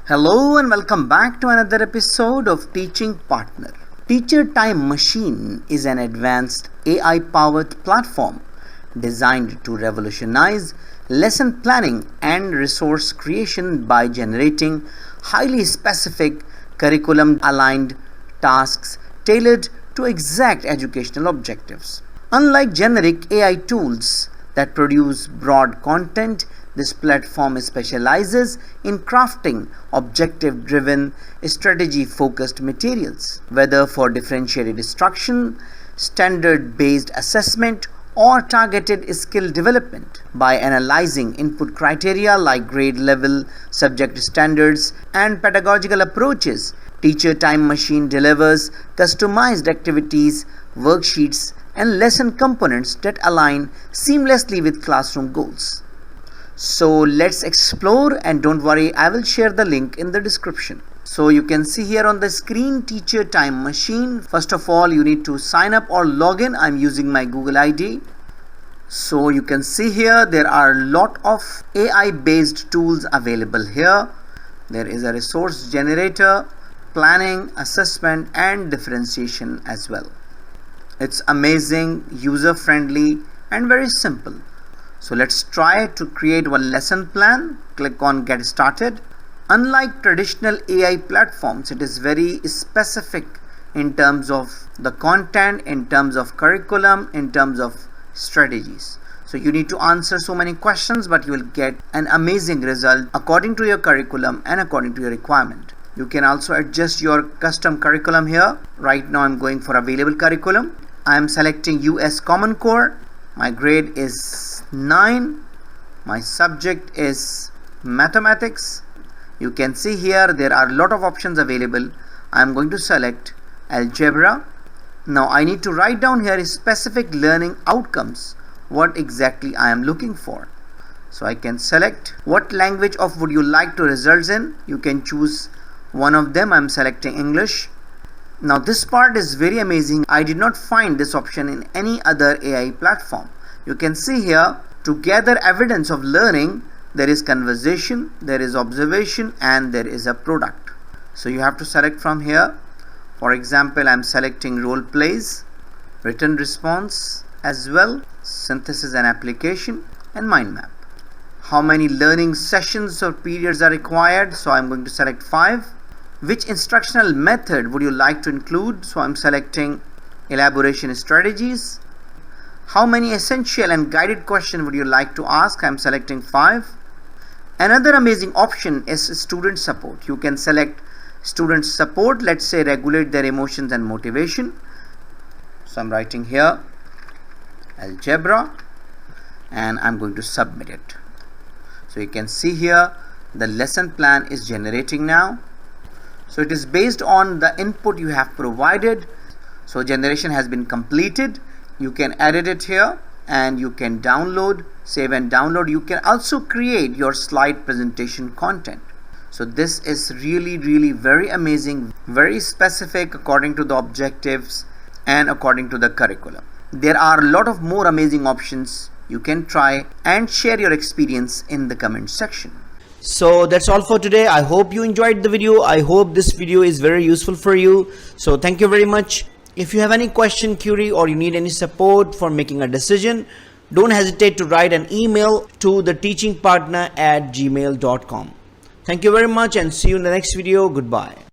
Hello and welcome back to another episode of Teaching Partner. Teacher Time Machine is an advanced AI powered platform designed to revolutionize lesson planning and resource creation by generating highly specific curriculum aligned tasks tailored to exact educational objectives. Unlike generic AI tools that produce broad content, this platform specializes in crafting objective driven, strategy focused materials, whether for differentiated instruction, standard based assessment, or targeted skill development. By analyzing input criteria like grade level, subject standards, and pedagogical approaches, Teacher Time Machine delivers customized activities, worksheets, and lesson components that align seamlessly with classroom goals. So let's explore, and don't worry, I will share the link in the description. So you can see here on the screen Teacher Time Machine. First of all, you need to sign up or log in. I'm using my Google ID. So you can see here there are a lot of AI based tools available here. There is a resource generator, planning, assessment, and differentiation as well. It's amazing, user friendly, and very simple. So let's try to create one lesson plan. Click on Get Started. Unlike traditional AI platforms, it is very specific in terms of the content, in terms of curriculum, in terms of strategies. So you need to answer so many questions, but you will get an amazing result according to your curriculum and according to your requirement. You can also adjust your custom curriculum here. Right now I'm going for available curriculum. I am selecting US Common Core. My grade is 9. My subject is mathematics. You can see here there are a lot of options available. I am going to select algebra. Now I need to write down here specific learning outcomes, what exactly I am looking for. So I can select what language of would you like to results in. You can choose one of them. I am selecting English. Now this part is very amazing. I did not find this option in any other AI platform. You can see here, to gather evidence of learning, there is conversation, there is observation, and there is a product. So you have to select from here. For example, I am selecting role plays, written response as well, synthesis and application, and mind map. How many learning sessions or periods are required? So I am going to select 5. Which instructional method would you like to include? So I'm selecting elaboration strategies. How many essential and guided questions would you like to ask? I'm selecting 5. Another amazing option is student support. You can select student support, let's say regulate their emotions and motivation. So I'm writing here algebra and I'm going to submit it. So you can see here the lesson plan is generating now. So it is based on the input you have provided. So generation has been completed. You can edit it here and you can download, save and download. You can also create your slide presentation content. So this is really very amazing, very specific according to the objectives and according to the curriculum. There are a lot of more amazing options. You can try and share your experience in the comment section. So that's all for today. I hope you enjoyed the video. I hope this video is very useful for you. So thank you very much. If you have any question, query, or you need any support for making a decision, don't hesitate to write an email to theteachingpartner@gmail.com. Thank you very much and see you in the next video. Goodbye.